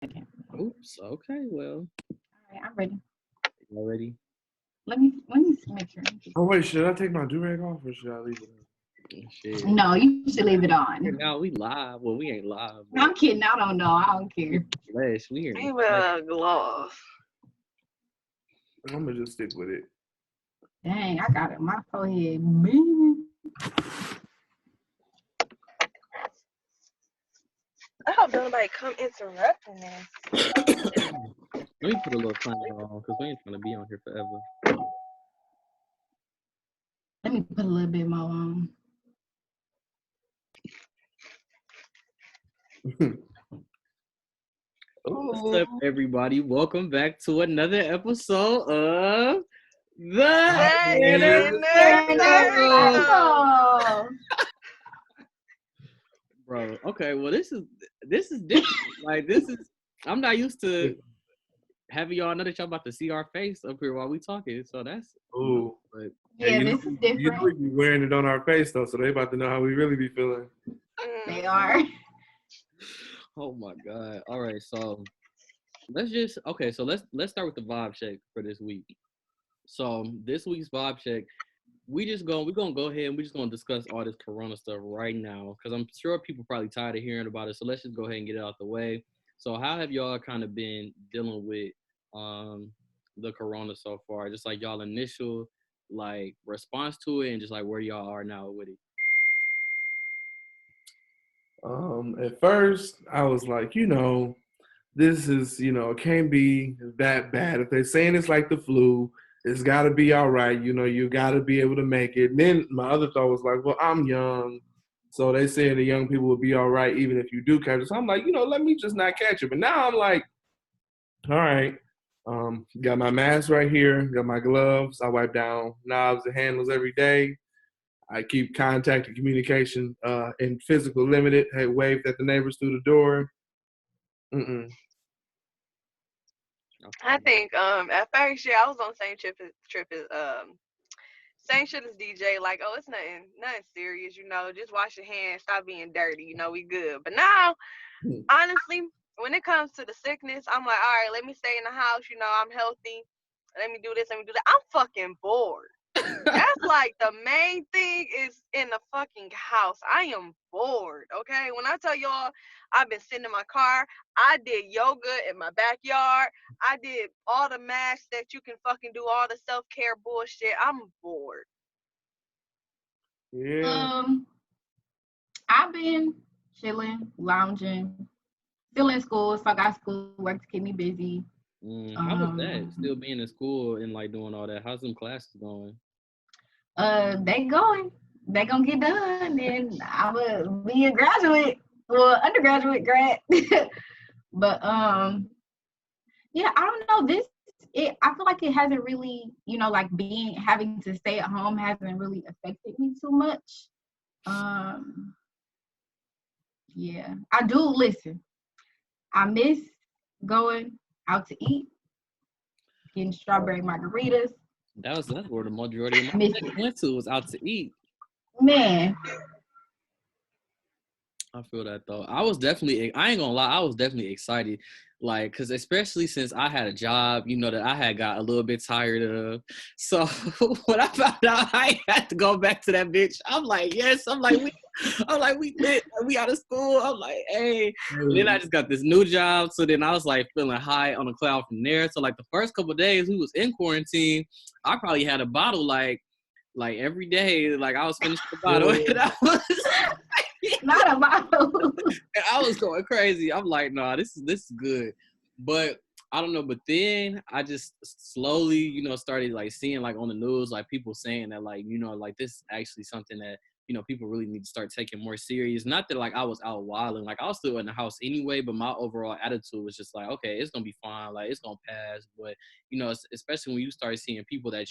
Oops. Okay. Well, All right, I'm ready. you ready? Let me make sure. Oh wait, should I take my do-rag off or should I leave it Shit. No, you should leave it on. Now we live. Well, we ain't live, I'm but kidding. I don't know. I don't we in care. the flesh. We here in the flesh. Female gloss. on? I'm gonna just stick with it. Dang, I got it on my forehead. Man. I hope nobody come interrupting this. Let me put a little timer on because we ain't trying to be on here forever. Let me put a little bit more on. What's up, everybody? Welcome back to another episode of The Inner Circle. Oh, Bro, okay, well this is different. Like I'm not used to having y'all know that y'all about to see our face up here while we talking. So that's Ooh. but yeah, you this know, is you different. know we be wearing it on our face though, so they about to know how we really be feeling. They are. oh my god. All right, so let's start with the vibe check for this week. So this week's vibe check, we're gonna go ahead and we're just gonna discuss all this corona stuff right now because I'm sure people probably tired of hearing about it. So let's just go ahead and get it out the way. So how have y'all kind of been dealing with the corona so far? Just like y'all initial like response to it and just like where y'all are now with it. At first I was like, this is, it can't be that bad. If they're saying it's like the flu, it's gotta be all right, you gotta be able to make it. And then my other thought was like, well, I'm young. So they say the young people will be all right even if you do catch it. So I'm like, let me just not catch it. But now I'm like, all right. Got my mask right here, got my gloves. I wipe down knobs and handles every day. I keep contact and communication and physical limited. Hey, waved at the neighbors through the door. Mm-mm. I think at first I was on the same trip as same shit as DJ, like, oh, it's nothing serious, just wash your hands, stop being dirty, we good. But now, honestly, when it comes to the sickness, I'm like, all right, let me stay in the house, I'm healthy. Let me do this, let me do that. I'm fucking bored. That's like the main thing is in the fucking house. I am bored, okay? When I tell y'all I've been sitting in my car, I did yoga in my backyard. I did all the masks that you can fucking do, all the self-care bullshit. I'm bored. Yeah. I've been chilling, lounging, still in school, so I got schoolwork to keep me busy. How was that? Still being in school and like doing all that? How's them classes going? They going. They gonna get done, and I will be a graduate, well, undergraduate grad. But yeah, I don't know. I feel like it hasn't really, like having to stay at home hasn't really affected me too much. Yeah, I do listen. I miss going out to eat, getting strawberry margaritas. That's where the majority of my Miss friends it. went to was out to eat. Man, I feel that though. I ain't gonna lie, I was definitely excited. Like, cause especially since I had a job, that I had got a little bit tired of. So when I found out I had to go back to that bitch, I'm like, yes. We lit. We out of school. I'm like, hey. And then I just got this new job. So then I was like feeling high on a cloud from there. So like the first couple of days we was in quarantine, I probably had a bottle like every day. Like I was finishing the bottle. And I was not a bottle. and I was going crazy. I'm like, nah, this is good. But I don't know. But then I just slowly, started like seeing like on the news, like people saying that like, like this is actually something that, people really need to start taking more serious. Not that like I was out wilding, like I was still in the house anyway, but my overall attitude was just like, okay, it's gonna be fine, like it's gonna pass. But especially when you start seeing people that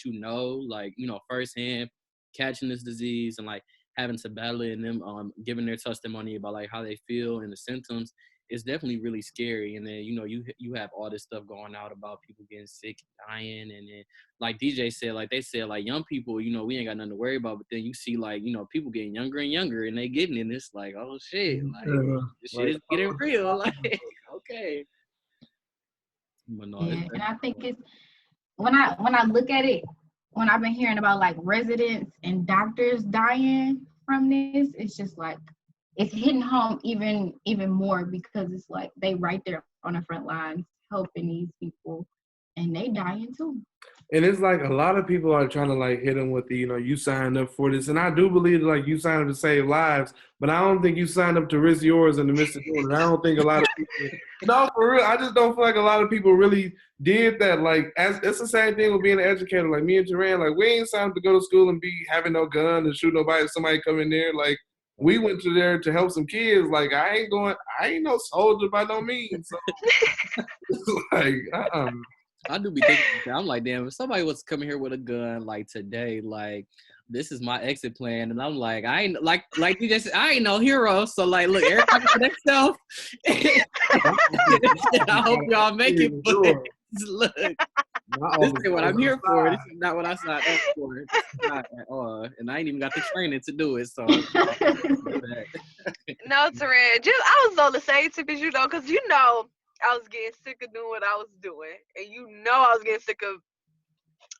like firsthand catching this disease and like having to battle it and them giving their testimony about like how they feel and the symptoms, it's definitely really scary. And then you have all this stuff going out about people getting sick, dying, and then like DJ said, like they said, like young people, we ain't got nothing to worry about. But then you see like people getting younger and younger, and they getting in this like, oh shit, like this shit is getting real. Like okay. But no, Yeah, and I think it's when I look at it, when I've been hearing about like residents and doctors dying from this, it's just like it's hitting home even more because it's like they right there on the front lines helping these people, and they dying too. And it's like a lot of people are trying to like hit them with the, you signed up for this. And I do believe like you signed up to save lives, but I don't think you signed up to risk yours in the midst of doing it. I don't think a lot of people, no, for real, I just don't feel like a lot of people really did that. Like, it's the same thing with being an educator. Like me and Duran, like we ain't signed up to go to school and be having no gun and shoot nobody if somebody come in there. Like, we went to there to help some kids. Like, I ain't no soldier by no means. So, it's like, I do be thinking, I'm like, damn, if somebody was coming here with a gun like today, like this is my exit plan, and I'm like, I ain't like DJ said, I ain't no hero, so like, look, everybody for themselves. I hope y'all make it, but look, this is what I'm here for. This is not what I signed up for. Not at all. And I ain't even got the training to do it, so. No, Taran, I was on the same tip as because I was getting sick of doing what I was doing, and I was getting sick of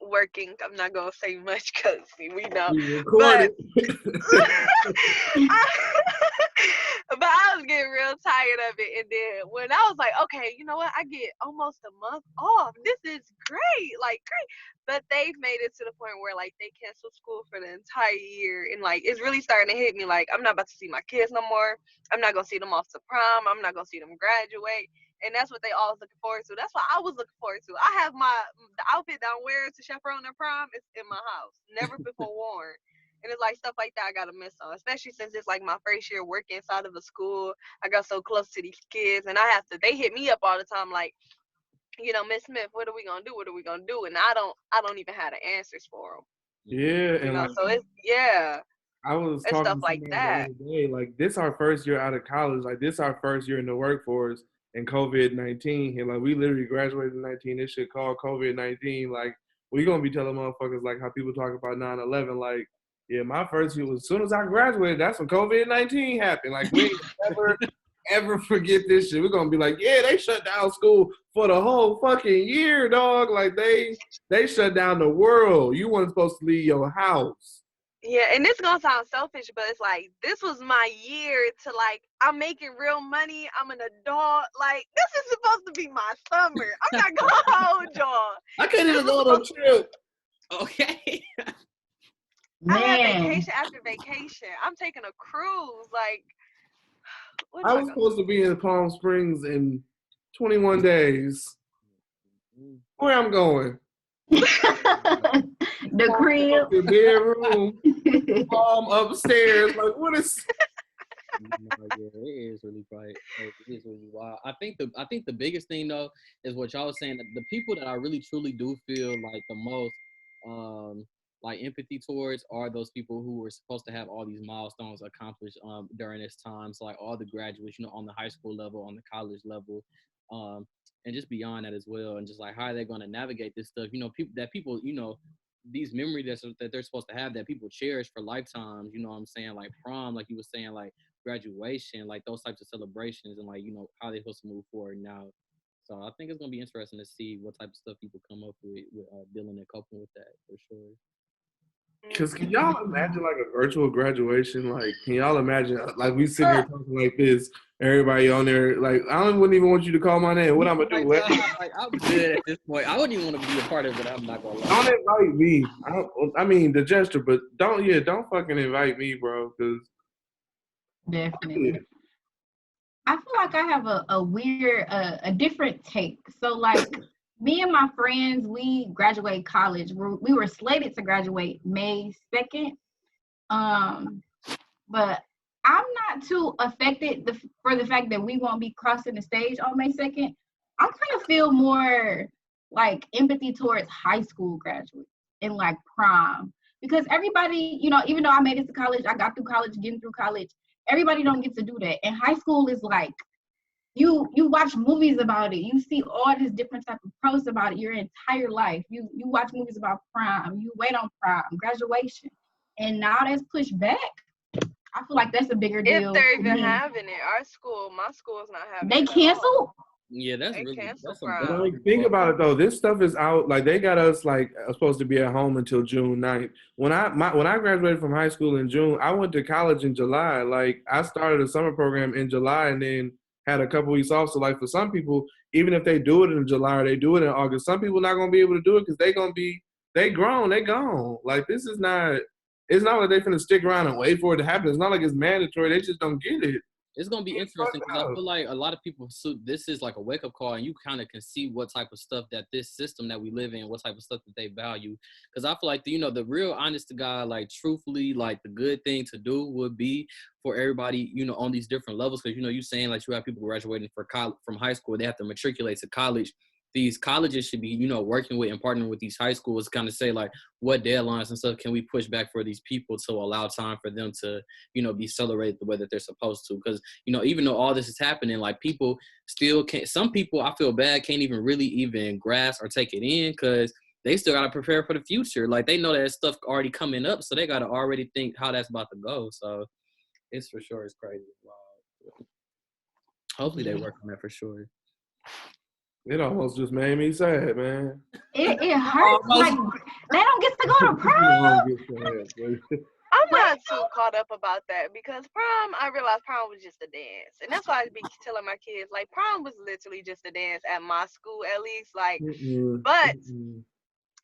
working. I'm not gonna say much because we know, but I was getting real tired of it. And then when I was like, okay, you know what? I get almost a month off. This is great, like great. But they've made it to the point where like they cancel school for the entire year, and like it's really starting to hit me. Like I'm not about to see my kids no more. I'm not gonna see them off to prom. I'm not gonna see them graduate. And that's what they always looking forward to. That's what I was looking forward to. I have the outfit that I'm wearing to chaperone their prom is in my house, never before worn. And it's like stuff like that I gotta miss on, especially since it's like my first year working inside of a school. I got so close to these kids, and they hit me up all the time, like, Miss Smith, what are we gonna do? What are we gonna do? And I don't even have the answers for them. Yeah, and like, so it's I was it's talking stuff to like somebody that. the other day, like this our first year out of college, like this our first year in the workforce, and COVID-19 and like we literally graduated in 19. This shit called COVID-19. Like we gonna be telling motherfuckers like how people talk about 9/11. Like, yeah, my first year was as soon as I graduated, that's when COVID-19 happened. Like we ain't ever forget this shit. We're gonna be like, yeah, they shut down school for the whole fucking year, dog. Like they shut down the world. You weren't supposed to leave your house. Yeah, and this gonna sound selfish, but it's like this was my year to like I'm making real money. I'm an adult. Like this is supposed to be my summer. I'm not gonna hold y'all. I can't even go on a trip. Okay. I have vacation after vacation. I'm taking a cruise. Like I was supposed to be in Palm Springs in 21 days. Where I'm going? The crib, the bedroom, upstairs. Like what is? It is really bright. It is really wild. I think the biggest thing though is what y'all was saying. That the people that I really truly do feel like the most like empathy towards are those people who were supposed to have all these milestones accomplished during this time. So like all the graduates, on the high school level, on the college level, and just beyond that as well. And just like how are they going to navigate this stuff? People, these memories that they're supposed to have that people cherish for lifetimes. You know what I'm saying? Like prom, like you were saying, like graduation, like those types of celebrations, and like how they're supposed to move forward now. So I think it's gonna be interesting to see what type of stuff people come up with dealing and coping with that for sure. Because can y'all imagine like a virtual graduation? Like, can y'all imagine like we sitting here talking like this, everybody on there? Like, wouldn't even want you to call my name. What I'm gonna do? Like, I'm good at this point. I wouldn't even want to be a part of it. I'm not gonna lie. Don't invite me. I mean the gesture, but don't fucking invite me, bro. Because definitely. I feel like I have a weird, a different take. So like. Me and my friends, we graduated college. We were slated to graduate May 2nd. But I'm not too affected for the fact that we won't be crossing the stage on May 2nd. I kind of feel more like empathy towards high school graduates and like prom. Because everybody, even though I made it to college, I got through college, getting through college, everybody don't get to do that. And high school is like, you watch movies about it. You see all this different type of posts about it your entire life. You watch movies about prom. You wait on prom, graduation. And now that's pushed back. I feel like that's a bigger deal. If they're even having it. My school is not having it. They canceled? Yeah, that's They really cancel that's some But prom. like, think about it though. This stuff is out. Like they got us like supposed to be at home until June 9th. When I graduated from high school in June, I went to college in July. Like I started a summer program in July and then had a couple weeks off. So like for some people, even if they do it in July or they do it in August, some people not gonna be able to do it because they grown, they gone. Like this is not. It's not like they finna stick around and wait for it to happen. It's not like it's mandatory. They just don't get it. It's gonna be It's interesting fucked because I up. feel like a lot of people. So this is like a wake up call, and you kind of can see what type of stuff that this system that we live in, what type of stuff that they value. Because I feel like the real honest to God, like truthfully, like the good thing to do would be for everybody, on these different levels. Because you saying like you have people graduating from high school, they have to matriculate to college. These colleges should be, working with and partnering with these high schools, kind of say like what deadlines and stuff can we push back for these people to allow time for them to, be celebrated the way that they're supposed to. Because, even though all this is happening, like people still can't, some people I feel bad can't even really even grasp or take it in because they still got to prepare for the future. Like they know that stuff already coming up, so they got to already think how that's about to go. So it's for sure, it's crazy. Wow. Hopefully they work on that for sure. It almost just made me sad, man. It hurts. Like they don't get to go to prom. I'm not too caught up about that because prom, I realized prom was just a dance. And that's why I be telling my kids, like, prom was literally just a dance at my school, at least. Like, but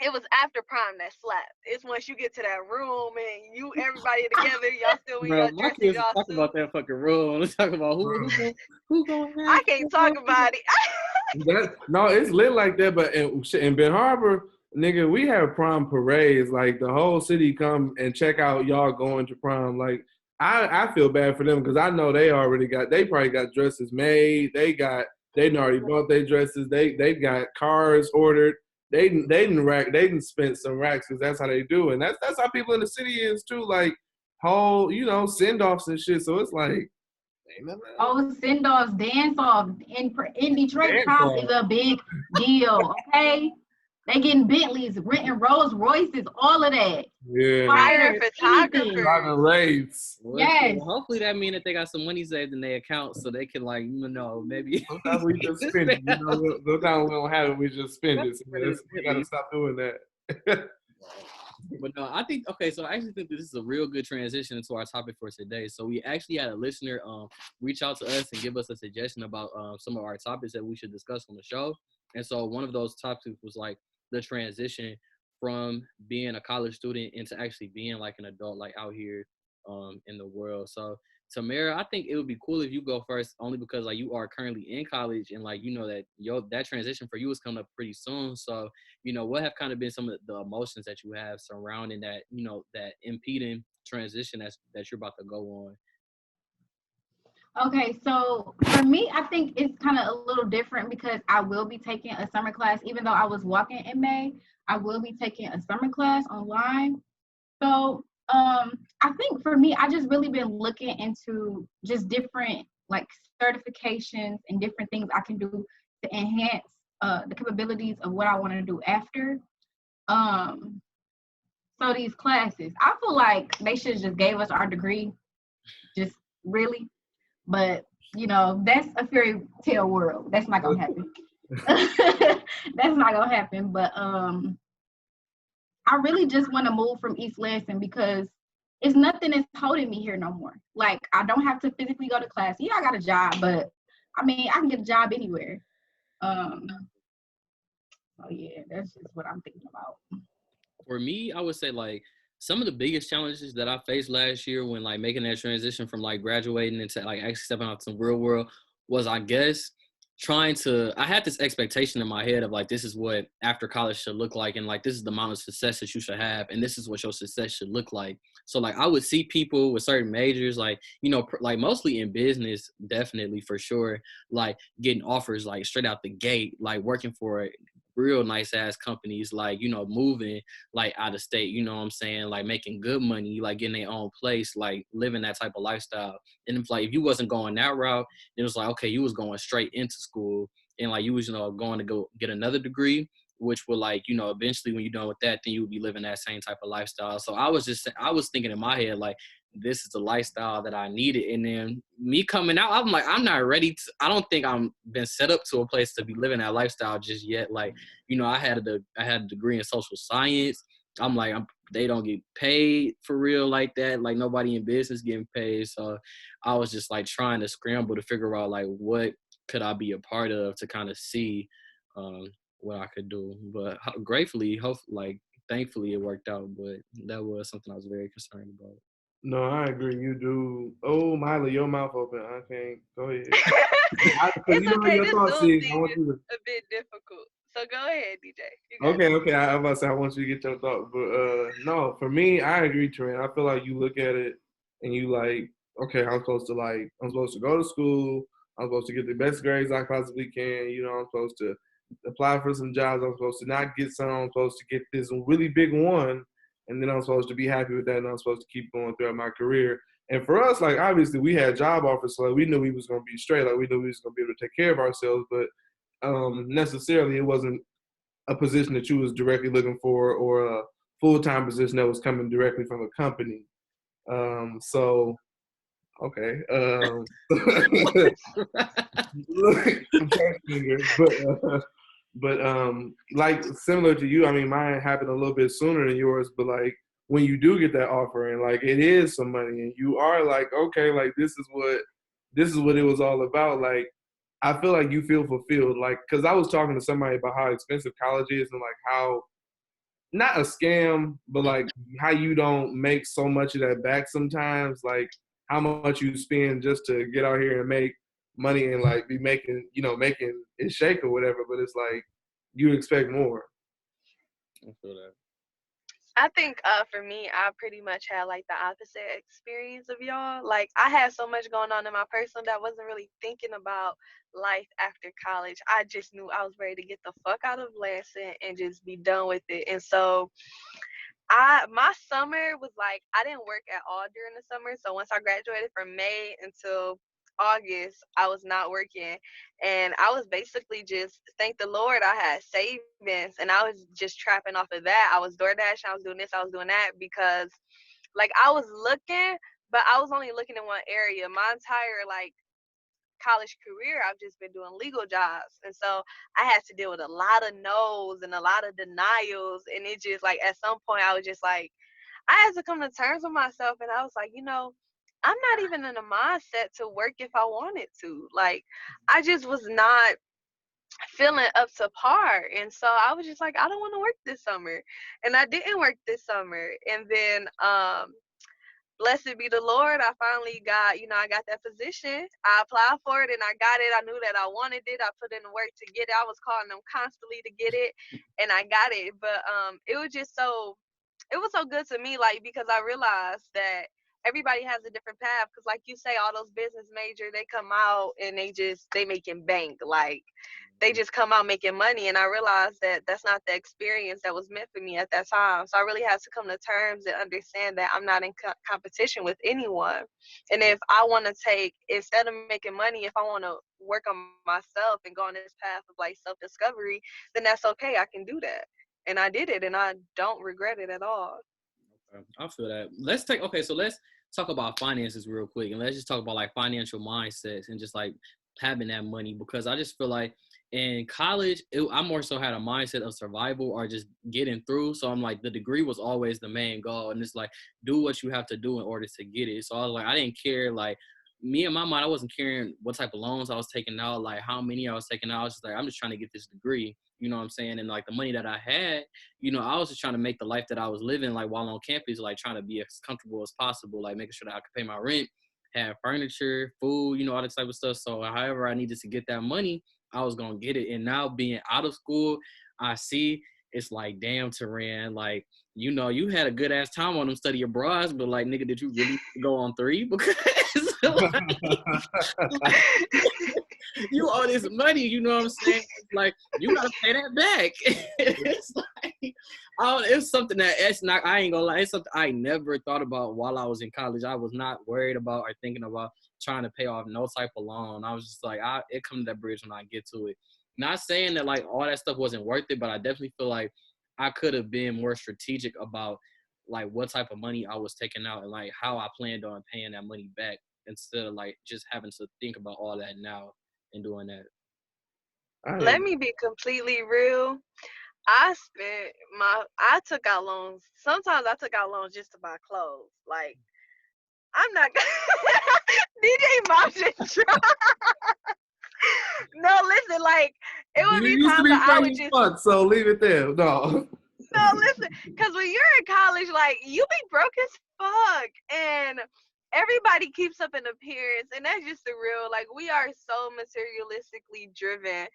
it was after prom that slapped. It's once you get to that room and everybody together, y'all still in your My dresses, kids y'all talk suit. about that fucking rule. Let's talk about who going. I can't talk about it. No, it's lit like that. But in Ben Harbor, nigga, we have prom parades. Like the whole city come and check out y'all going to prom. Like I feel bad for them because I know they probably got dresses made. They already bought their dresses. They got cars ordered. They didn't spend some racks because that's how they do, and that's how people in the city is too. Like whole send offs and shit. So it's like. Oh, send-offs, dance-offs in Detroit, Dance prom off. is a big deal, okay? They getting Bentleys, renting Rolls Royces, all of that. Yeah. Hiring Fires, photographers. anything. Driving raves. Yes. Hopefully that means that they got some money saved in their account so they can maybe. Sometimes we just spend it. Sometimes we don't have it. We just spend it. So we gotta stop doing that. But no, I think so I actually think that this is a real good transition into our topic for today. So we actually had a listener reach out to us and give us a suggestion about some of our topics that we should discuss on the show. And so one of those topics was like the transition from being a college student into actually being like an adult, like out here in the world. So Tamara, I think it would be cool if you go first, only because like you are currently in college and like that that transition for you is coming up pretty soon. So what have kind of been some of the emotions that you have surrounding that that impeding transition that you're about to go on? Okay, so for me, I think it's kind of a little different because I will be taking a summer class, even though I was walking in May. I will be taking a summer class online. So I think for me, I just really been looking into just different like certifications and different things I can do to enhance the capabilities of what I want to do after. So these classes, I feel like they should just gave us our degree, just really. But that's a fairy tale world. That's not gonna happen. That's not gonna happen. But I really just want to move from East Lansing because it's nothing that's holding me here no more. Like, I don't have to physically go to class. Yeah, I got a job, but I mean, I can get a job anywhere. So yeah, that's just what I'm thinking about. For me, I would say like some of the biggest challenges that I faced last year when like making that transition from like graduating into like actually stepping out to the real world was, I guess, I had this expectation in my head of like, this is what after college should look like. And like, this is the amount of success that you should have. And this is what your success should look like. So like, I would see people with certain majors, like, like mostly in business, definitely for sure, like getting offers, like straight out the gate, like working for real nice ass companies, like, moving like out of state, you know what I'm saying? Like making good money, like getting their own place, like living that type of lifestyle. And if you wasn't going that route, it was like, okay, you was going straight into school and like you was, going to go get another degree, which will like, eventually when you're done with that, then you would be living that same type of lifestyle. So I was thinking in my head, like, this is the lifestyle that I needed. And then me coming out, I'm like, I'm not ready to, I don't think I'm been set up to a place to be living that lifestyle just yet. Like, you know, I had a degree in social science. I'm like, they don't get paid for real like that. Like nobody in business getting paid. So I was just like trying to scramble to figure out like what could I be a part of to kind of see what I could do. But gratefully, thankfully it worked out. But that was something I was very concerned about. No, I agree. You do. Oh, Miley, your mouth open. I can't. Go ahead. Because It's you know how okay. your This thoughts Zoom is. I thing want is you to. a bit difficult. So go ahead, DJ. You got Okay, okay. I'm about to say I want you to get your thoughts, but no, for me, I agree, Trent. I feel like you look at it and you like, okay, I'm supposed to go to school. I'm supposed to get the best grades I possibly can. You know, I'm supposed to apply for some jobs. I'm supposed to not get some. I'm supposed to get this really big one, and then I'm supposed to be happy with that, and I'm supposed to keep going throughout my career. And for us, like obviously, we had job offers, so like, we knew we was gonna be straight. Like we knew we was gonna be able to take care of ourselves, but necessarily it wasn't a position that you was directly looking for or a full-time position that was coming directly from a company. So, okay. But like similar to you, I mean, mine happened a little bit sooner than yours, but like when you do get that offer and like it is some money and you are like, okay, like this is what it was all about. Like, I feel like you feel fulfilled. Like, cause I was talking to somebody about how expensive college is and like how, not a scam, but like how you don't make so much of that back sometimes. Like how much you spend just to get out here and make money and like be making, making it shake or whatever. But it's like you expect more. I feel that. I think for me, I pretty much had like the opposite experience of y'all. Like I had so much going on in my personal that I wasn't really thinking about life after college. I just knew I was ready to get the fuck out of Lansing and just be done with it. And so my summer was like I didn't work at all during the summer. So once I graduated from May until August, I was not working, and I was basically just thank the Lord I had savings, and I was just trapping off of that. I was DoorDash, I was doing this, I was doing that because like I was looking, but I was only looking in one area. My entire like college career, I've just been doing legal jobs. And so I had to deal with a lot of no's and a lot of denials. And it just like at some point I was just like, I had to come to terms with myself and I was like, I'm not even in a mindset to work if I wanted to. Like I just was not feeling up to par. And so I was just like, I don't want to work this summer. And I didn't work this summer. And then blessed be the Lord, I finally got, I got that position. I applied for it and I got it. I knew that I wanted it. I put in the work to get it. I was calling them constantly to get it and I got it. But it was so good to me, like, because I realized that everybody has a different path. Because like you say, all those business majors, they come out and they making bank. Like they just come out making money. And I realized that that's not the experience that was meant for me at that time. So I really had to come to terms and understand that I'm not in competition with anyone. And if I want to instead of making money, if I want to work on myself and go on this path of like self-discovery, then that's okay. I can do that. And I did it and I don't regret it at all. I feel that. So let's talk about finances real quick, and let's just talk about like financial mindsets and just like having that money, because I just feel like in college, I more so had a mindset of survival or just getting through. So I'm like, the degree was always the main goal, and it's like do what you have to do in order to get it. So I was like, I didn't care, like me in my mind, I wasn't caring what type of loans I was taking out, like how many I was taking out. I was just like, I'm just trying to get this degree. You know what I'm saying? And like the money that I had, I was just trying to make the life that I was living, like while on campus, like trying to be as comfortable as possible, like making sure that I could pay my rent, have furniture, food, all that type of stuff. So however I needed to get that money, I was going to get it. And now being out of school, I see it's like, damn, Teran, like, you had a good ass time on them study abroads, but like, nigga, did you really go on 3? Because like, you owe this money, you know what I'm saying? Like, you gotta pay that back. It's like, it's something that I ain't gonna lie, it's something I never thought about while I was in college. I was not worried about or thinking about trying to pay off no type of loan. I was just like, it come to that bridge when I get to it. Not saying that like all that stuff wasn't worth it, but I definitely feel like I could have been more strategic about like what type of money I was taking out and like how I planned on paying that money back instead of like just having to think about all that now and doing that. Let me be completely real. I took out loans. Sometimes I took out loans just to buy clothes. Like, I'm not DJ Mom just No, listen, like, it would be times that I would just fun, so leave it there. No. No, listen, because when you're in college, like, you be broke as fuck, and everybody keeps up an appearance, and that's just the real, like, we are so materialistically driven,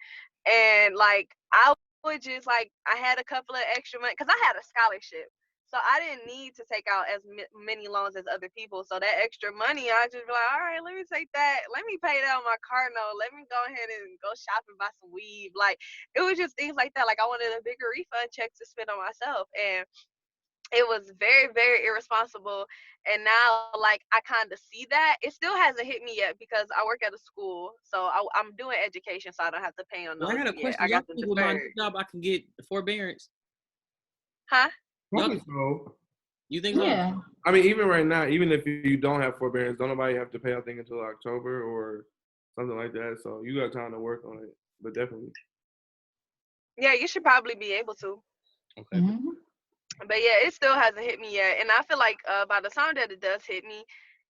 and, like, I would just, like, I had a couple of extra money, because I had a scholarship, so I didn't need to take out as many loans as other people, so that extra money, I just be like, all right, let me take that, let me pay that on my car note, let me go ahead and go shop and buy some weed, like, it was just things like that. Like, I wanted a bigger refund check to spend on myself. And it was very, very irresponsible. And now, like, I kind of see that. It still hasn't hit me yet because I work at a school. So I'm doing education, so I don't have to pay on those. Well, I got a question. I got the the with my deferred. job, I can get forbearance. Huh? Probably so. You think so? Yeah. I mean, even right now, even if you don't have forbearance, don't nobody have to pay, I think, until October or something like that. So you got time to work on it, but definitely. Yeah, you should probably be able to. Okay. Mm-hmm. But yeah, it still hasn't hit me yet. And I feel like by the time that it does hit me,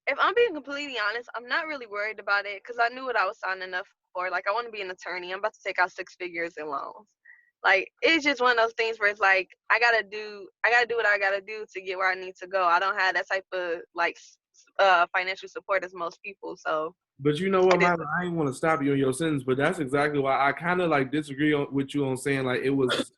if I'm being completely honest, I'm not really worried about it because I knew what I was signing up for. Like, I want to be an attorney. I'm about to take out 6 figures in loans. Like, it's just one of those things where it's like I gotta do what I gotta do to get where I need to go. I don't have that type of like financial support as most people. So. But you know what, Mama, I didn't want to stop you in your sentence, but that's exactly why I kind of like disagree with you on saying like it was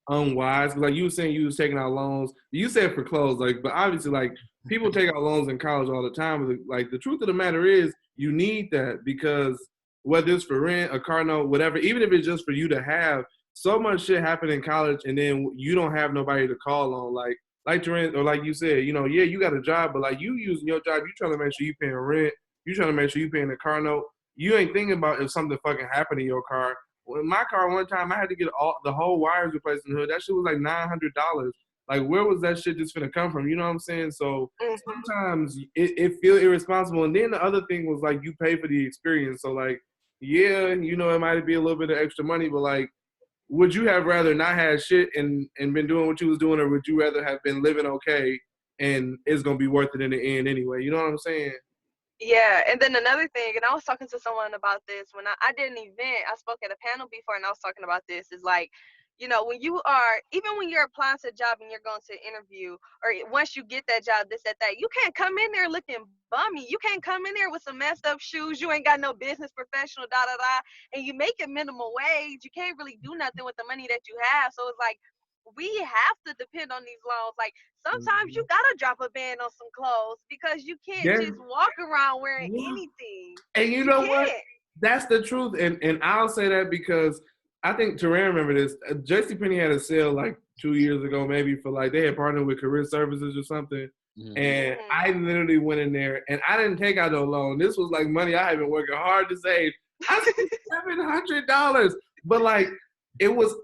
unwise. Like you were saying, you was taking out loans. You said for clothes, like, but obviously, like people take out loans in college all the time. But like the truth of the matter is, you need that because whether it's for rent, a car note, whatever, even if it's just for you to have, so much shit happen in college, and then you don't have nobody to call on, like Terrence, or like you said, you know, yeah, you got a job, but like you using your job, you trying to make sure you paying rent. You trying to make sure you paying the car note. You ain't thinking about if something fucking happened to your car. Well, in my car, one time I had to get the whole wires replaced in the hood. That shit was like $900. Like, where was that shit just gonna come from? You know what I'm saying? So sometimes it feel irresponsible. And then the other thing was like you pay for the experience. So like, yeah, you know, it might be a little bit of extra money, but like, would you have rather not had shit and been doing what you was doing, or would you rather have been living okay and it's gonna be worth it in the end anyway? You know what I'm saying? Yeah, and then another thing, and I was talking to someone about this when I did an event. I spoke at a panel before, and I was talking about this. Is like, you know, even when you're applying to a job and you're going to interview, or once you get that job, this, that, you can't come in there looking bummy. You can't come in there with some messed up shoes. You ain't got no business professional, and you make a minimum wage. You can't really do nothing with the money that you have. So it's like, we have to depend on these loans. Like, sometimes you gotta drop a band on some clothes because you can't just walk around wearing anything. And you know what? That's the truth. And I'll say that because I think Terran remember this. JCPenney had a sale like 2 years ago, maybe for like they had partnered with Career Services or something. Mm-hmm. And I literally went in there and I didn't take out no loan. This was like money I had been working hard to save. I spent $700, but like it was.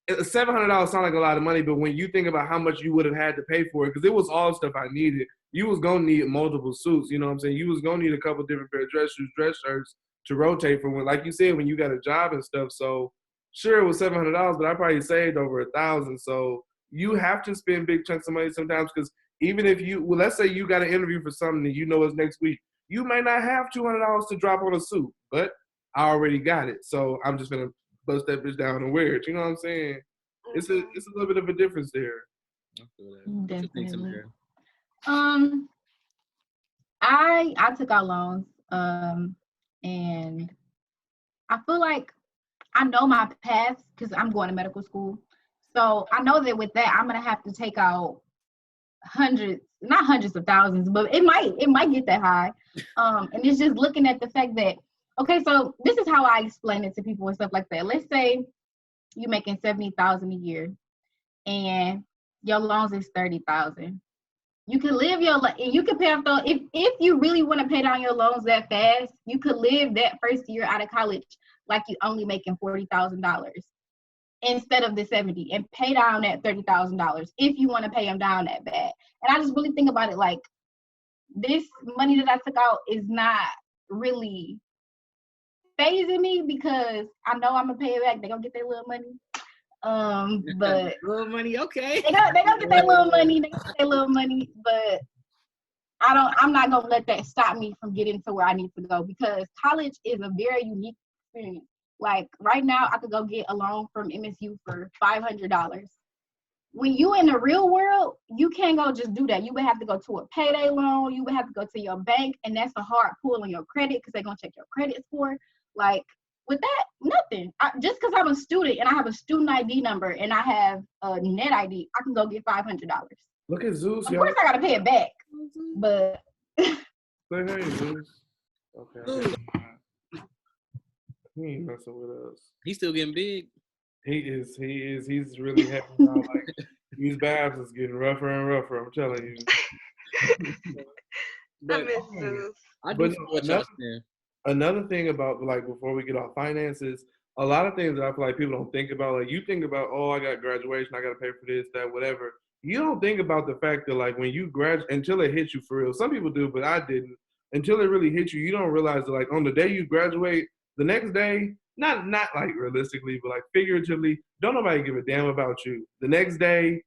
$700 sound like a lot of money, but when you think about how much you would have had to pay for it, because it was all stuff I needed, you was gonna need multiple suits. You know what I'm saying? You was gonna need a couple different pair of dress shoes, dress shirts to rotate from when, like you said, when you got a job and stuff. So sure, it was $700, but I probably saved over $1,000. So you have to spend big chunks of money sometimes, because even if let's say you got an interview for something and you know it's next week, you may not have $200 to drop on a suit, but I already got it. So I'm just gonna bust that bitch down and wear it. You know what I'm saying? It's a little bit of a difference there. I feel that. Definitely. I took out loans, and I feel like I know my path because I'm going to medical school. So I know that with that I'm gonna have to take out not hundreds of thousands, but it might get that high. And it's just looking at the fact that, okay, so this is how I explain it to people and stuff like that. Let's say you're making $70,000 a year, and your loans is $30,000. You can live you can pay off if you really want to pay down your loans that fast, you could live that first year out of college like you only making $40,000. instead of the 70 and pay down that $30,000 if you want to pay them down that bad. And I just really think about it like this money that I took out is not really phasing me because I know I'm gonna pay it back. They're gonna get their little money. But little money, okay. they gonna get their little money. They gonna get their little money, but I'm not gonna let that stop me from getting to where I need to go because college is a very unique experience. Like right now, I could go get a loan from MSU for $500. When you in the real world, you can't go just do that. You would have to go to a payday loan. You would have to go to your bank, and that's a hard pull on your credit because they're gonna check your credit score. Like with that, nothing. Just because I'm a student and I have a student ID number and I have a net ID, I can go get $500. Look at Zeus, Of y'all. course, I gotta pay it back, but Say hey, Zeus. Okay. He ain't messing with us. He's still getting big. He is. He's really happy now. Like these babs is getting rougher and rougher. I'm telling you. I But miss Zeus. I But do see what y'all saying. Another thing about like before we get off finances, a lot of things that I feel like people don't think about. Like you think about, oh, I got graduation, I got to pay for this, that, whatever. You don't think about the fact that like when you graduate, until it hits you for real. Some people do, but I didn't. Until it really hits you, you don't realize that like on the day you graduate, the next day, not like realistically, but like figuratively, don't nobody give a damn about you. The next day,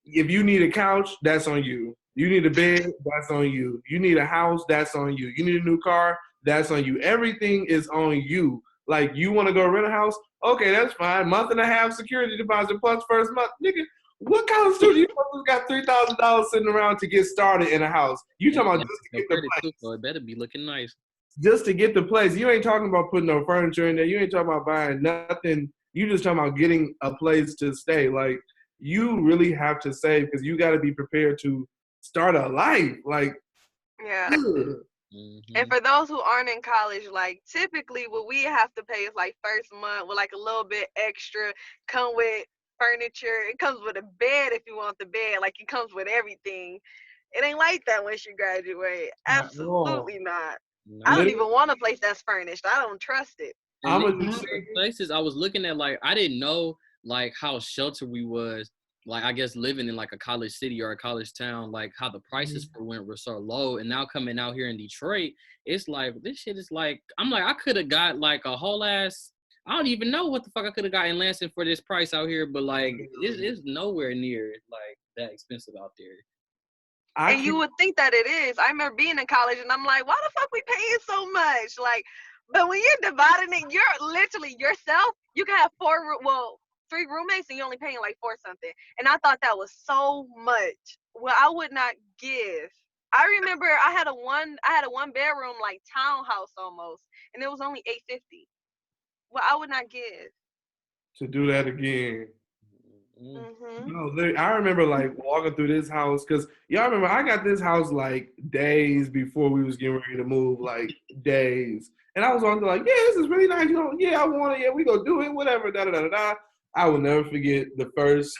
if you need a couch, that's on you. You need a bed, that's on you. You need a house, that's on you. You need a new car, that's on you. Everything is on you. Like you want to go rent a house? Okay, that's fine. Month and a half security deposit plus first month. Nigga, what kind of student you got $3,000 sitting around to get started in a house? You talking about just to get the place. So it better be looking nice. Just to get the place. You ain't talking about putting no furniture in there. You ain't talking about buying nothing. You just talking about getting a place to stay. Like you really have to save because you got to be prepared to start a life. Like, Yeah. ugh. And for those who aren't in college, like typically what we have to pay is like first month with like a little bit extra, come with furniture. It comes with a bed if you want the bed. Like it comes with everything. It ain't like that once you graduate. Absolutely not. I don't even want a place that's furnished. I don't trust it. Places I was looking at, like I didn't know like how sheltered we was. Like I guess living in like a college city or a college town, like how the prices for rent were so low, and now coming out here in Detroit, it's like this shit is like I'm like I could have got like a whole ass. I don't even know what the fuck I could have got in Lansing for this price out here, but like it's nowhere near like that expensive out there. And you would think that it is. I remember being in college and I'm like, why the fuck we paying so much? Like, but when you're dividing it, you're literally yourself. You can have 3 roommates and you're only paying like 4 something. And I thought that was so much. Well, I would not give. I remember I had a one bedroom like townhouse almost, and it was only $850. Well, I would not give. To do that again. Mm-hmm. No, I remember like walking through this house because y'all remember I got this house like days before we was getting ready to move, like days. And I was on like, yeah, this is really nice. You know, yeah, I want it. Yeah, we gonna do it. Whatever. Da da da da. I will never forget the first,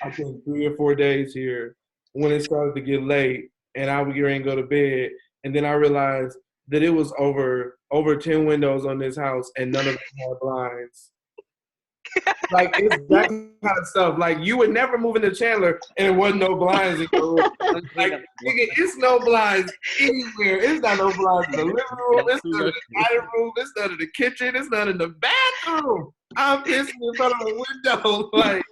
I think 3 or 4 days here when it started to get late and I would get ready and go to bed. And then I realized that it was over 10 windows on this house and none of them had blinds. Like it's that kind of stuff. Like you would never move into Chandler and there wasn't no blinds in your room. Like nigga, it's no blinds anywhere. It's not no blinds in the living room. It's none in the dining room. It's none in the kitchen. It's none in the bathroom. I'm pissing in front of the window. Like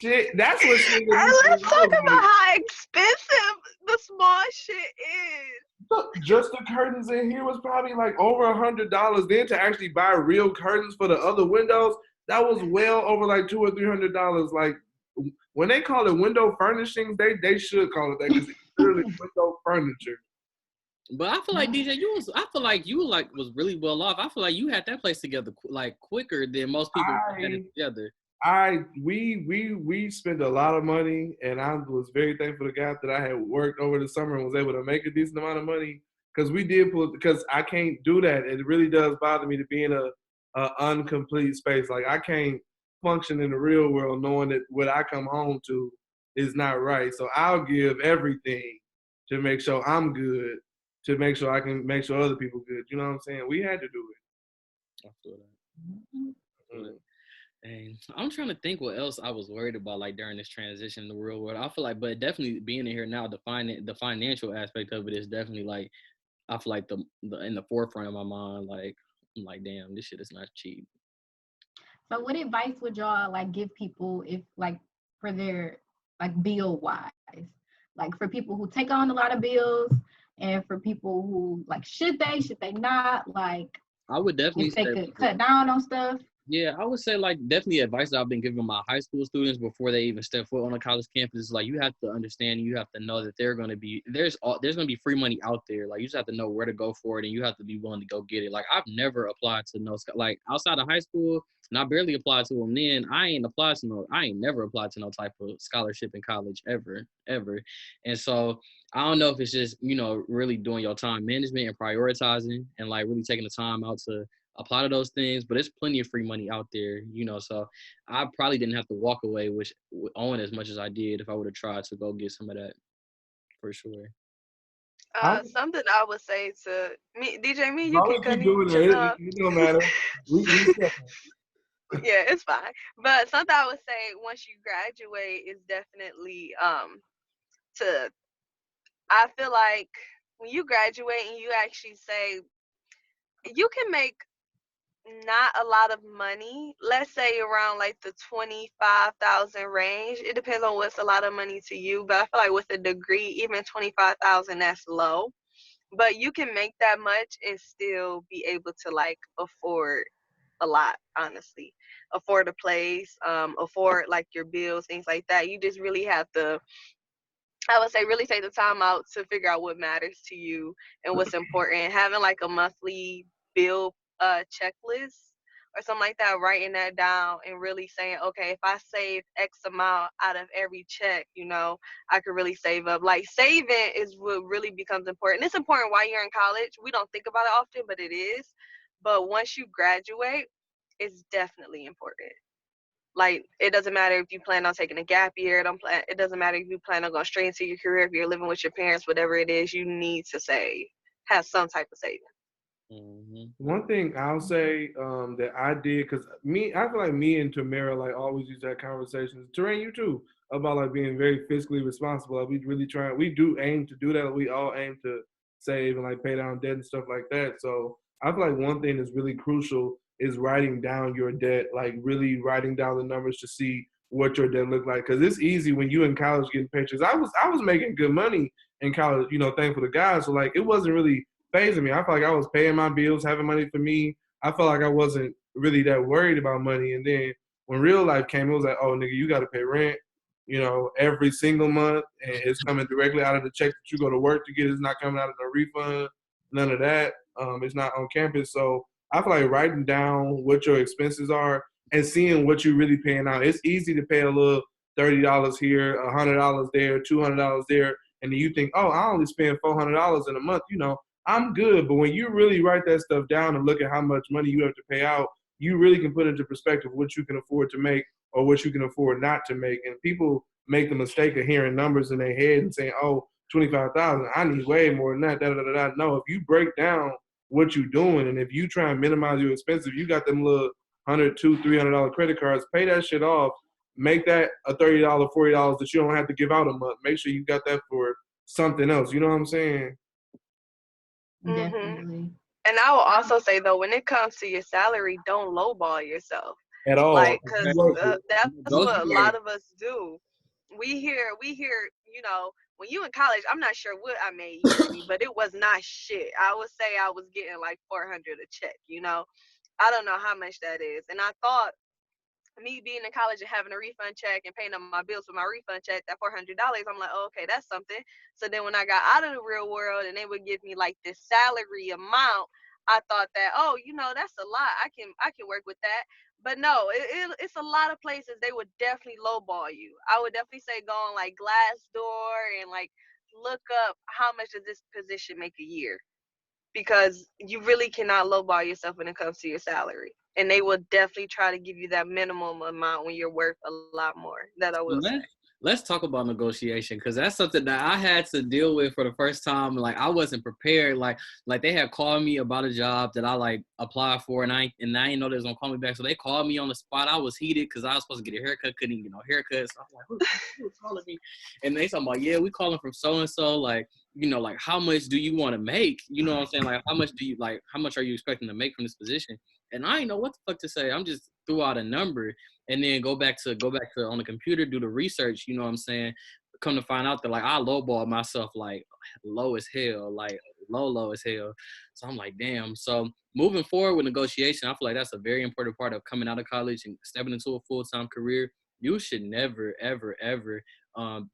shit. That's what shit is. And let's talk about how expensive the small shit is. Just the curtains in here was probably like over $100. Then to actually buy real curtains for the other windows, that was well over like $200 or $300. Like when they call it window furnishings, they should call it that because it's literally window furniture. But I feel like DJ, I feel like you was really well off. I feel like you had that place together like quicker than most people had it together. We spent a lot of money, and I was very thankful to God that I had worked over the summer and was able to make a decent amount of money because we did because I can't do that. It really does bother me to be in a incomplete space. Like I can't function in the real world knowing that what I come home to is not right. So I'll give everything to make sure I'm good, to make sure I can make sure other people good. You know what I'm saying? We had to do it. I feel that. And I'm trying to think what else I was worried about like during this transition in the real world. I feel like, but definitely being in here now, the financial aspect of it is definitely like I feel like the in the forefront of my mind. Like I'm like, damn, this shit is not cheap. So what advice would y'all like give people if like for their like bill wise? Like for people who take on a lot of bills and for people who like should they not? Like I would definitely if they say could cut down on stuff. yeah, I would say like definitely advice that I've been giving my high school students before they even step foot on a college campus is like you have to understand, you have to know that there's gonna be free money out there. Like you just have to know where to go for it, and you have to be willing to go get it. Like I've never applied to like outside of high school, and I barely applied to them. Then I ain't never applied to no type of scholarship in college ever. And so I don't know if it's just really doing your time management and prioritizing and like really taking the time out to apply to those things, but there's plenty of free money out there. So I probably didn't have to walk away with owing as much as I did if I would have tried to go get some of that for sure. Something I would say to me, DJ, me, you Long can as you continue. doing it, it don't matter. We Yeah, it's fine. But something I would say once you graduate is definitely to I feel like when you graduate and you actually say you can make not a lot of money, let's say around like the 25,000 range. It depends on what's a lot of money to you, but I feel like with a degree, even 25,000, that's low. But you can make that much and still be able to like afford a lot, honestly. Afford a place, afford like your bills, things like that. You just really have to, I would say, really take the time out to figure out what matters to you and what's important. Having like a monthly bill checklist or something like that, writing that down and really saying, okay, if I save X amount out of every check, I could really save up. Like saving is what really becomes important. It's important while you're in college. We don't think about it often, but it is. But once you graduate, it's definitely important. Like it doesn't matter if you plan on taking a gap year. It doesn't matter if you plan on going straight into your career. If you're living with your parents, whatever it is, you need to save. Have some type of savings. Mm-hmm. One thing I'll say that I did, because I feel like me and Tamara like always use that conversation. Terrain, you too, about like being very fiscally responsible. Like, we really try. We do aim to do that. We all aim to save and like pay down debt and stuff like that. So I feel like one thing that's really crucial is writing down your debt, like really writing down the numbers to see what your debt look like. Because it's easy when you in college getting pictures. I was making good money in college, thankful to God. So like it wasn't really phasing me. I felt like I was paying my bills, having money for me. I felt like I wasn't really that worried about money. And then when real life came, it was like, oh, nigga, you got to pay rent, every single month. And it's coming directly out of the check that you go to work to get. It's not coming out of no refund, none of that. It's not on campus. So I feel like writing down what your expenses are and seeing what you're really paying out. It's easy to pay a little $30 here, $100 there, $200 there. And then you think, oh, I only spend $400 in a month. I'm good. But when you really write that stuff down and look at how much money you have to pay out, you really can put into perspective what you can afford to make or what you can afford not to make. And people make the mistake of hearing numbers in their head and saying, oh, 25,000, I need way more than that. Da, da, da, da. No, if you break down what you're doing and if you try and minimize your expenses, you got them little $100, $200, $300 credit cards, pay that shit off. Make that a $30, $40 that you don't have to give out a month. Make sure you got that for something else. You know what I'm saying? Definitely. And I will also say though, when it comes to your salary, don't lowball yourself. At all. Like, cause that's what a lot of us do. We hear, when you in college, I'm not sure what I made yearly, but it was not shit. I would say I was getting like 400 a check. I don't know how much that is, and I thought me being in college and having a refund check and paying up my bills with my refund check, that $400, I'm like, oh, okay, that's something. So then when I got out of the real world and they would give me like this salary amount, I thought that, oh, that's a lot. I can work with that. But no, it's a lot of places they would definitely lowball you. I would definitely say go on like Glassdoor and like look up how much does this position make a year, because you really cannot lowball yourself when it comes to your salary. And they will definitely try to give you that minimum amount when you're worth a lot more. That I will say. let's talk about negotiation, because that's something that I had to deal with for the first time. Like I wasn't prepared. Like they had called me about a job that I like applied for, and I didn't know they was gonna call me back. So they called me on the spot. I was heated because I was supposed to get a haircut, couldn't even get no haircut. So I'm like, who's calling me? And they talking about, yeah, we calling from so and so. Like, you know, like how much do you want to make? You know what I'm saying? Like how much are you expecting to make from this position? And I didn't know what the fuck to say. I'm just threw out a number and then go back to on the computer, do the research, you know what I'm saying? Come to find out that like I lowballed myself like low as hell, like low as hell. So I'm like, damn. So moving forward with negotiation, I feel like that's a very important part of coming out of college and stepping into a full-time career. You should never, ever, ever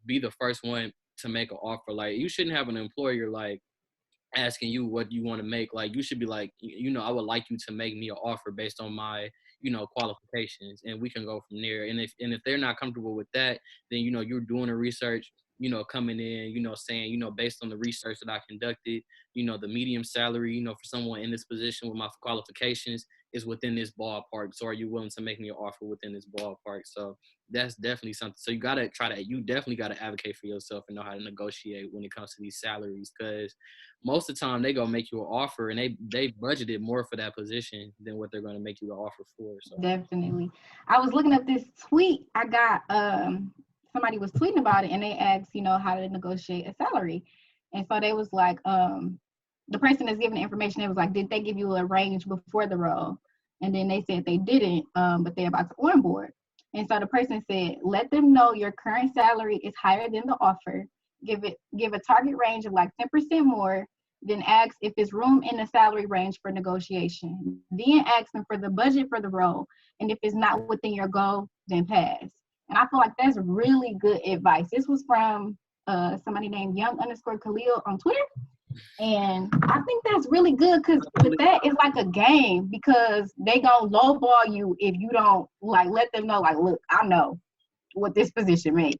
be the first one to make an offer. Like you shouldn't have an employer like asking you what you want to make. Like you should be like, you know, I would like you to make me an offer based on my, you know, qualifications, and we can go from there. And if they're not comfortable with that, then, you know, you're doing the research, you know, coming in, you know, saying, you know, based on the research that I conducted, you know, the medium salary, you know, for someone in this position with my qualifications is within this ballpark. So are you willing to make me an offer within this ballpark? So that's definitely something. So you definitely got to advocate for yourself and know how to negotiate when it comes to these salaries, because most of the time they gonna make you an offer and they budgeted more for that position than what they're gonna make you an offer for. So Definitely. I was looking up this tweet. I got somebody was tweeting about it, and they asked, you know, how to negotiate a salary. And so they was like, the person that's giving the information, it was like, did they give you a range before the role? And then they said they didn't, but they're about to onboard. And so the person said, let them know your current salary is higher than the offer. Give a target range of like 10% more. Then ask if there's room in the salary range for negotiation. Then ask them for the budget for the role. And if it's not within your goal, then pass. And I feel like that's really good advice. This was from somebody named Young_Khalil on Twitter. And I think that's really good, because with that, it's like a game, because they gonna lowball you if you don't like let them know, like, look, I know what this position makes.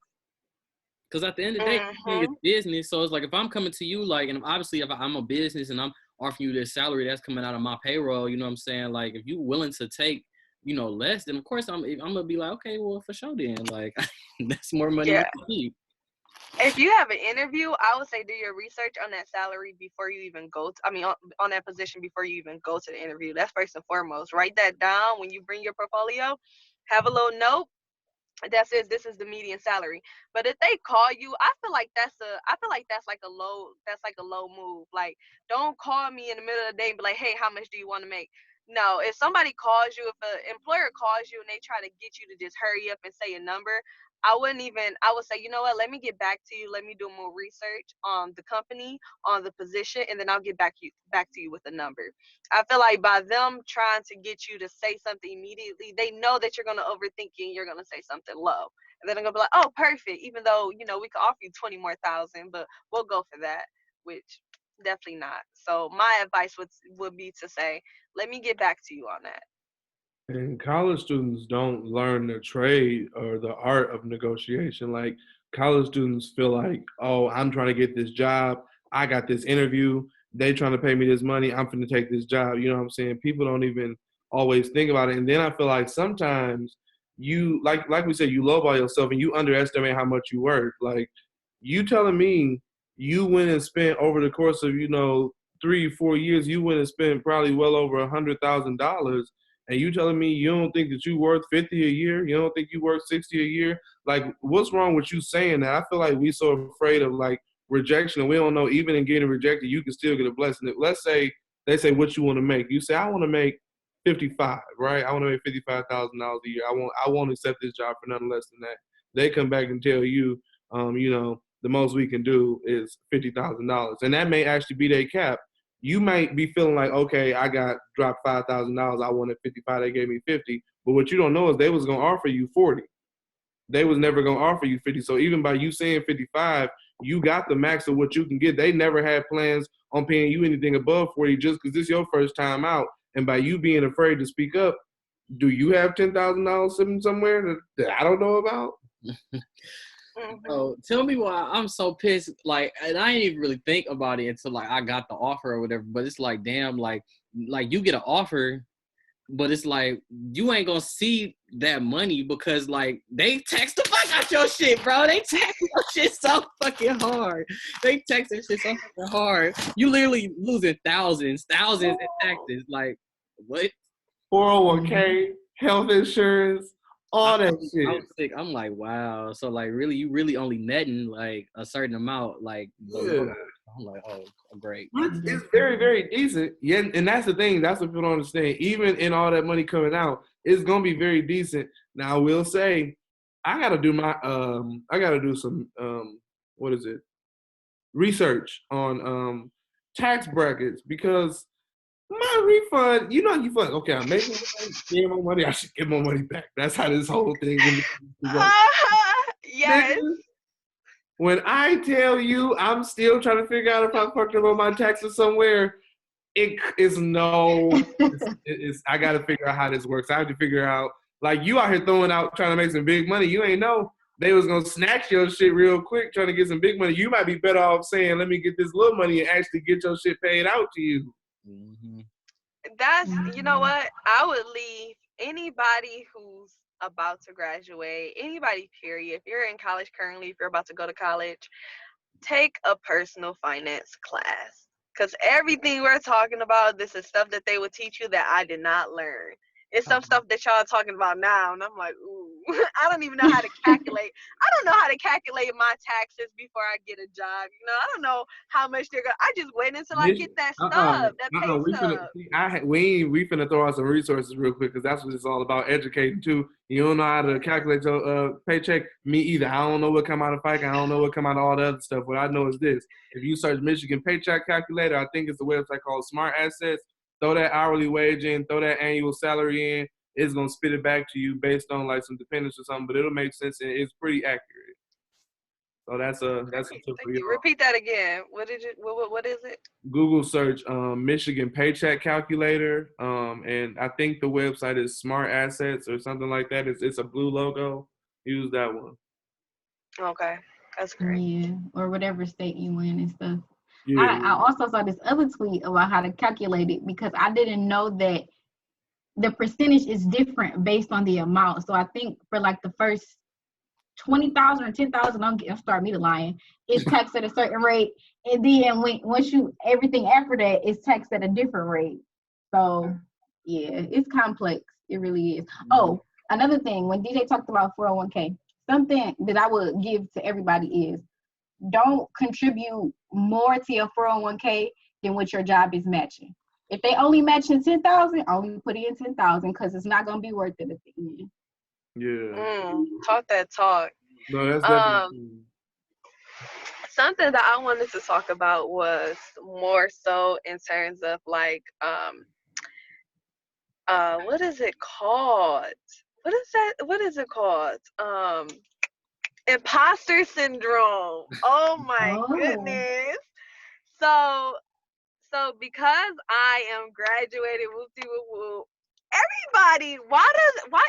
Because at the end of the day, it's business. So it's like if I'm coming to you, like, and obviously if I'm a business and I'm offering you this salary that's coming out of my payroll, you know what I'm saying? Like if you're willing to take, you know, less, then of course I'm gonna be like, okay, well, for sure then. Like that's more money you can keep. If you have an interview, I would say do your research on that salary before you even go on that position before you even go to the interview. That's first and foremost. Write that down when you bring your portfolio. Have a little note that says this is the median salary. But if they call you, I feel like that's like a low move. Like, don't call me in the middle of the day and be like, hey, how much do you want to make? No, if somebody calls you, if an employer calls you and they try to get you to just hurry up and say a number, I would say, you know what, let me get back to you. Let me do more research on the company, on the position, and then I'll get back to you with a number. I feel like by them trying to get you to say something immediately, they know that you're going to overthink it and you're going to say something low. And then they're going to be like, oh, perfect. Even though, you know, we could offer you 20 more thousand, but we'll go for that, which definitely not. So my advice would be to say, let me get back to you on that. And college students don't learn the trade or the art of negotiation. Like college students feel like, oh, I'm trying to get this job. I got this interview. They trying to pay me this money. I'm finna take this job. You know what I'm saying? People don't even always think about it. And then I feel like sometimes you, like we said, you lowball yourself and you underestimate how much you work. Like you telling me you went and spent over the course of, 3-4 years, you went and spent probably well over $100,000. And you telling me you don't think that you worth 50 a year? You don't think you worth 60 a year? Like, what's wrong with you saying that? I feel like we so afraid of like rejection, and we don't know even in getting rejected, you can still get a blessing. Let's say they say what you want to make. You say I want to make 55, right? I want to make $55,000 a year. I won't accept this job for nothing less than that. They come back and tell you, the most we can do is $50,000, and that may actually be their cap. You might be feeling like, okay, I got dropped $5,000. I wanted 55. They gave me 50. But what you don't know is they was gonna offer you 40. They was never gonna offer you 50. So even by you saying 55, you got the max of what you can get. They never had plans on paying you anything above 40 just because this is your first time out. And by you being afraid to speak up, do you have $10,000 sitting somewhere that I don't know about? Oh, tell me why I'm so pissed. Like, and I didn't even really think about it until like I got the offer or whatever. But it's like, damn, like you get an offer, But it's like you ain't gonna see that money because like they tax the fuck out your shit, bro. They tax your shit so fucking hard. They tax that shit so fucking hard. You literally losing thousands in taxes. Like what? 401k, health insurance, all that I shit. was sick. I'm like, wow. So like really, you really only netting like a certain amount, like below. Yeah. I'm like, oh great. It's very, very decent. Yeah, and that's the thing. That's what people don't understand. Even in all that money coming out, it's gonna be very decent. Now I will say, I gotta do some what is it? Research on tax brackets because my refund, you know, you feel like, okay, I'm making more money, I should get more money back. That's how this whole thing works. Yes. When I tell you I'm still trying to figure out if I fucked up on my taxes somewhere, it is I got to figure out how this works. I have to figure out, like you out here throwing out, trying to make some big money. You ain't know they was going to snatch your shit real quick trying to get some big money. You might be better off saying, let me get this little money and actually get your shit paid out to you. Mm-hmm. That's, you know what? I would leave anybody who's about to graduate, anybody, period. If you're in college currently, if you're about to go to college, take a personal finance class. Because everything we're talking about, this is stuff that they would teach you that I did not learn. It's some stuff that y'all are talking about now, and I'm like, ooh, I don't even know how to calculate. I don't know how to calculate my taxes before I get a job. You know, I don't know how much they're gonna. I just wait until I get that stub, that pay stub. We finna throw out some resources real quick because that's what it's all about, educating too. You don't know how to calculate your paycheck. Me either. I don't know what come out of FICA. I don't know what come out of all the other stuff. What I know is this: if you search Michigan Paycheck Calculator, I think it's a website called Smart Assets. Throw that hourly wage in, throw that annual salary in. It's gonna spit it back to you based on like some dependents or something, but it'll make sense and it's pretty accurate. So that's a tip for you. Repeat that again. What is it? Google search Michigan Paycheck Calculator, and I think the website is Smart Assets or something like that. It's a blue logo. Use that one. Okay, that's great. Yeah, or whatever state you in and stuff. Yeah. I also saw this other tweet about how to calculate it because I didn't know that the percentage is different based on the amount. So I think for like the first 20,000 or 10,000, don't start me to lying, it's taxed at a certain rate, and then once you everything after that is taxed at a different rate. So yeah, it's complex. It really is. Oh, another thing, when DJ talked about 401k, something that I would give to everybody is don't contribute more to your 401k than what your job is matching. If they only matching 10,000, only put in 10,000 because it's not gonna be worth it at the end. Yeah. Talk that talk. No, that's definitely something that I wanted to talk about was more so in terms of like what is it called? What is it called? Imposter syndrome. Oh my goodness. So because I am graduated, whoopty whoop whoop, everybody, why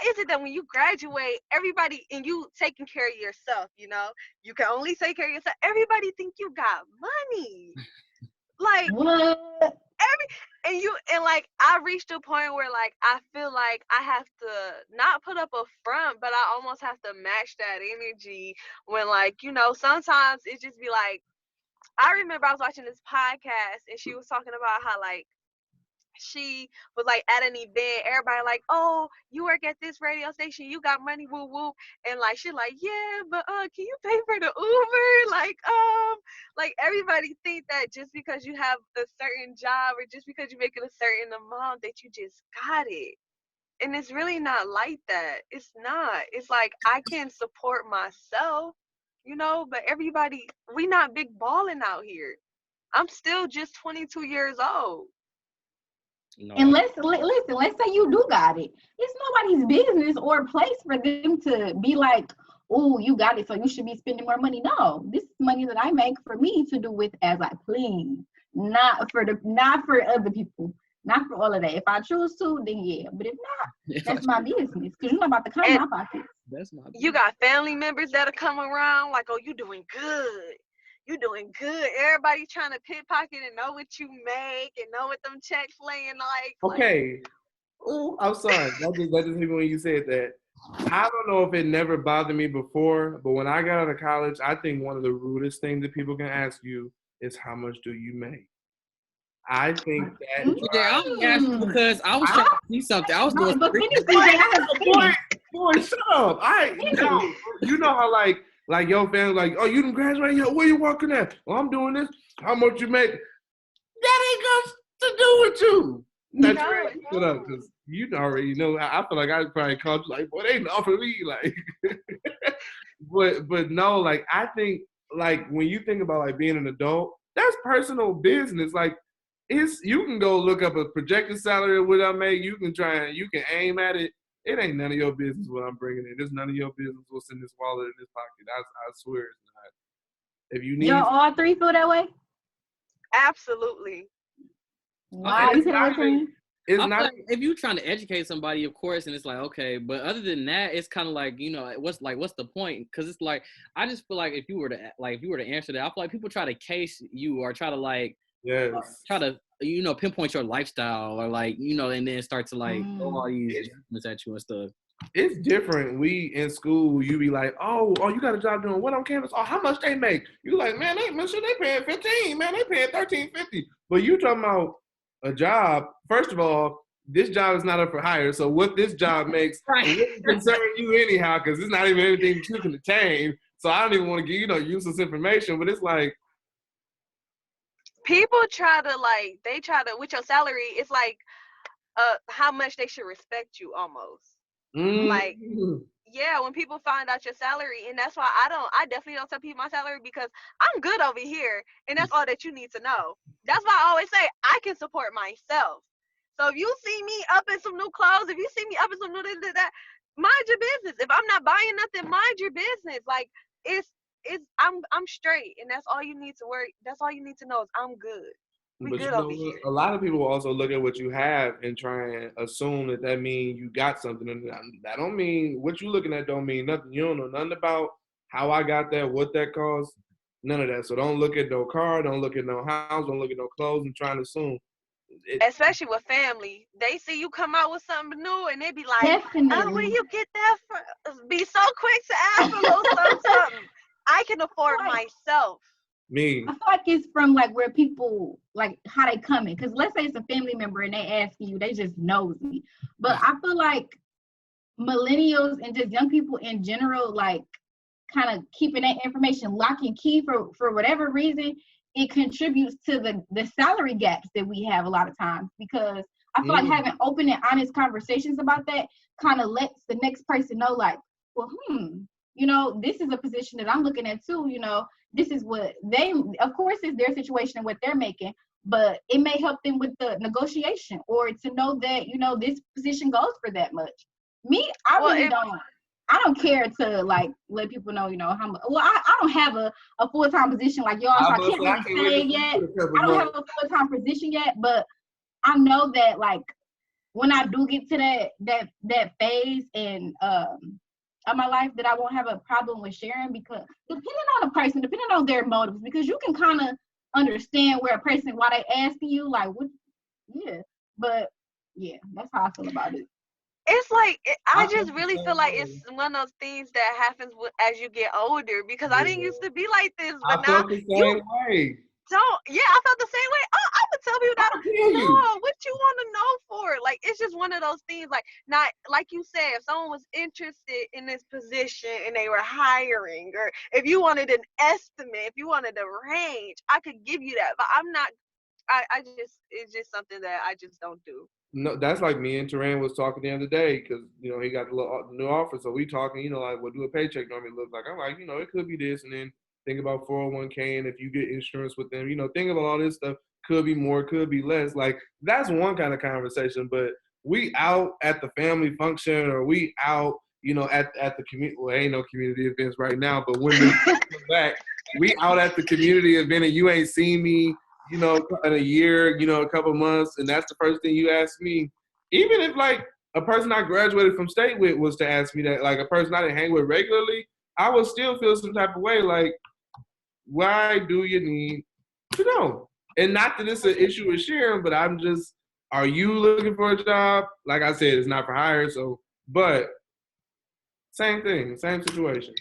is it that when you graduate, everybody, and you taking care of yourself, you know, you can only take care of yourself, everybody think you got money. Like what? And like I reached a point where like I feel like I have to not put up a front, but I almost have to match that energy when, like, you know, sometimes it just be like, I remember I was watching this podcast and she was talking about how like she was like at an event, everybody like, oh, you work at this radio station, you got money, woo woo, and like she like, yeah, but can you pay for the Uber? Like everybody think that just because you have a certain job or just because you make it a certain amount that you just got it. And it's really not like that. It's not. It's like I can support myself, you know, but everybody, we not big balling out here. I'm still just 22 years old. No, And listen, let's say you do got it. It's nobody's business or place for them to be like, oh, you got it, so you should be spending more money. No, this is money that I make for me to do with as I please, not for other people, not for all of that. If I choose to, then yeah. But if not, that's my business because you're not about to come in my pocket. That's my business. You got family members that'll come around like, oh, you doing good. You doing good. Everybody trying to pickpocket and know what you make and know what them checks laying like. okay. Oh, I'm sorry. That just hit me when you said that. I don't know if it never bothered me before, but when I got out of college, I think one of the rudest things that people can ask you is how much do you make? I think that DJ, I only asked you because I was trying to see something. I was doing But something. finish, DJ. I have to finish. boy, shut up. You know how like your family like, oh, you didn't graduate yet? Where you working at? Well, I'm doing this. How much you make? That ain't got to do with you. That's right. Shut up, because you already know. I feel like I probably called you like, boy, they ain't offer me like. but no, like I think like when you think about like being an adult, that's personal business. Like you can go look up a projected salary of what I make. You can you can aim at it. It ain't none of your business what I'm bringing in. It's none of your business what's in this wallet in this pocket. I swear it's not. If you need, y'all all three feel that way? Absolutely. Wow, you feel that way? It's I not. feel like if you're trying to educate somebody, of course, and it's like, okay, but other than that, it's kind of like, what's the point? Because it's like, I just feel like if you were to answer that, I feel like people try to case you or try to like, Yes. try to pinpoint your lifestyle or like, and then start to like throw all these judgments at you and stuff. It's different. We in school, you be like, oh, you got a job doing what on campus? Oh, how much they make? You like, man, they paying 15, man, they paying $13.50. But you talking about a job, first of all, this job is not up for hire. So what this job makes wouldn't concern you anyhow, because it's not even anything you can attain. So I don't even want to give useless information, but it's like people try to with your salary, it's like how much they should respect you almost. Like, yeah, when people find out your salary, and that's why I definitely don't tell people my salary, because I'm good over here, and that's all that you need to know. That's why I always say I can support myself. So if you see me up in some new clothes, if you see me up in some new that, mind your business. If I'm not buying nothing, mind your business. Like I'm straight, and that's all you need to worry. That's all you need to know is I'm good. We good over here. A lot of people also look at what you have and try and assume that means you got something. And that don't mean what you looking at don't mean nothing. You don't know nothing about how I got that, what that cost, none of that. So don't look at no car, don't look at no house, don't look at no clothes and trying to assume. Especially with family, they see you come out with something new and they be like, Definitely. where you get that from? Be so quick to ask for a little something. I can afford myself. Me. I feel like it's from like where people like how they come in. Because let's say it's a family member and they ask you, they just nosy. But I feel like millennials and just young people in general, like kind of keeping that information lock and key for whatever reason, it contributes to the salary gaps that we have a lot of times. Because I feel like having open and honest conversations about that kind of lets the next person know, like, well, this is a position that I'm looking at too, this is what they, of course, is their situation and what they're making, but it may help them with the negotiation or to know that, this position goes for that much. Me, I don't care to like let people know, how much. Well, I don't have a full-time position like y'all, so I can't really say it yet. I don't have a full-time position yet, but I know that like when I do get to that phase and of my life, that I won't have a problem with sharing, because depending on the person, depending on their motives, because you can kind of understand where a person, why they asking you, like, what, but that's how I feel about it. It's like, I just really feel like it's one of those things that happens as you get older, because I didn't used to be like this, but now felt the same way. I felt the same way. I would tell people that, no, what you want to know for? Like, it's just one of those things, like, not, like you said, if someone was interested in this position and they were hiring, or if you wanted an estimate, if you wanted a range, I could give you that, but I'm not, it's just something that I just don't do. No, that's like me and Teran was talking the other day, because, he got the new offer, so we talking, like, what do a paycheck normally look like? I'm like, it could be this, and then think about 401k, and if you get insurance with them, think about all this stuff. Could be more, could be less. Like, that's one kind of conversation. But we out at the family function, or we out, at the community. Well, ain't no community events right now, but when we come back, we out at the community event, and you ain't seen me, in a year, a couple months, and that's the first thing you ask me. Even if like a person I graduated from state with was to ask me that, like a person I didn't hang with regularly, I would still feel some type of way, like, why do you need to know? And not that it's an issue with sharing, but I'm just, are you looking for a job? Like I said, it's not for hire, so but same thing, same situation.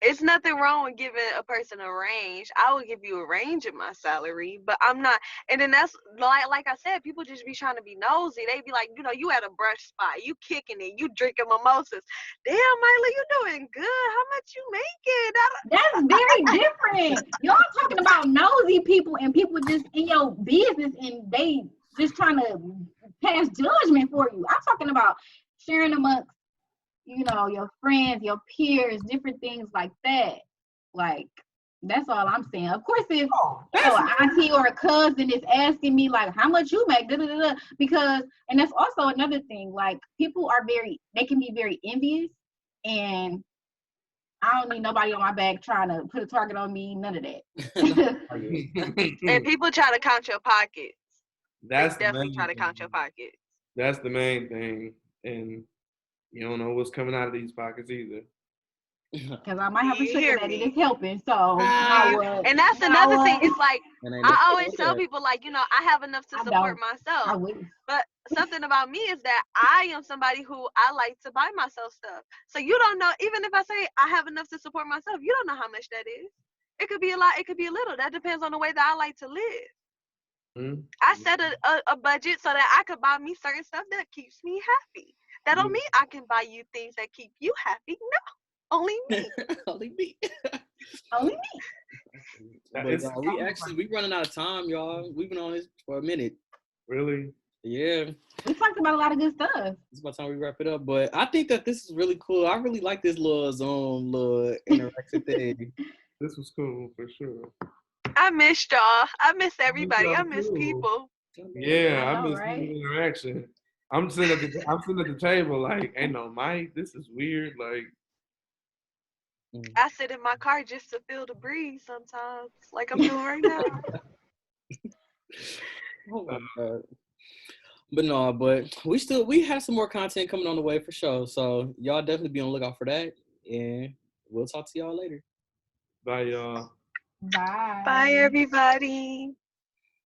It's nothing wrong with giving a person a range. I will give you a range of my salary, but I'm not. And then that's like I said, people just be trying to be nosy. They be like, you at a brunch spot, you kicking it, you drinking mimosas. Damn, Miley, you doing good. How much you making? That's very different. Y'all talking about nosy people and people just in your business and they just trying to pass judgment for you. I'm talking about sharing amongst, your friends, your peers, different things like that. Like, that's all I'm saying. Of course, if an auntie or a cousin is asking me like how much you make, because, and that's also another thing. Like, people they can be very envious, and I don't need nobody on my back trying to put a target on me. None of that. And people try to count your pockets. That's they definitely try to count your pockets. That's the main thing, and you don't know what's coming out of these pockets either. Because I might have a sugar daddy that's helping, so and that's another thing. It's like I always tell people, like, I have enough to support myself. But something about me is that I am somebody who I like to buy myself stuff. So you don't know, even if I say I have enough to support myself, you don't know how much that is. It could be a lot, it could be a little. That depends on the way that I like to live. Mm-hmm. I set a budget so that I could buy me certain stuff that keeps me happy. That don't mean I can buy you things that keep you happy. No. Only me. Only me. Only me. But we running out of time, y'all. We've been on this for a minute. Really? Yeah. We talked about a lot of good stuff. It's about time we wrap it up. But I think that this is really cool. I really like this little Zoom, little interactive thing. This was cool for sure. I missed y'all. I miss everybody. I miss people. Yeah, I miss interaction. I'm sitting at the table like, ain't no mic. This is weird. Like, I sit in my car just to feel the breeze sometimes, like I'm doing right now. Oh my God. But we have some more content coming on the way for sure. So y'all definitely be on the lookout for that. And we'll talk to y'all later. Bye, y'all. Bye. Bye, everybody.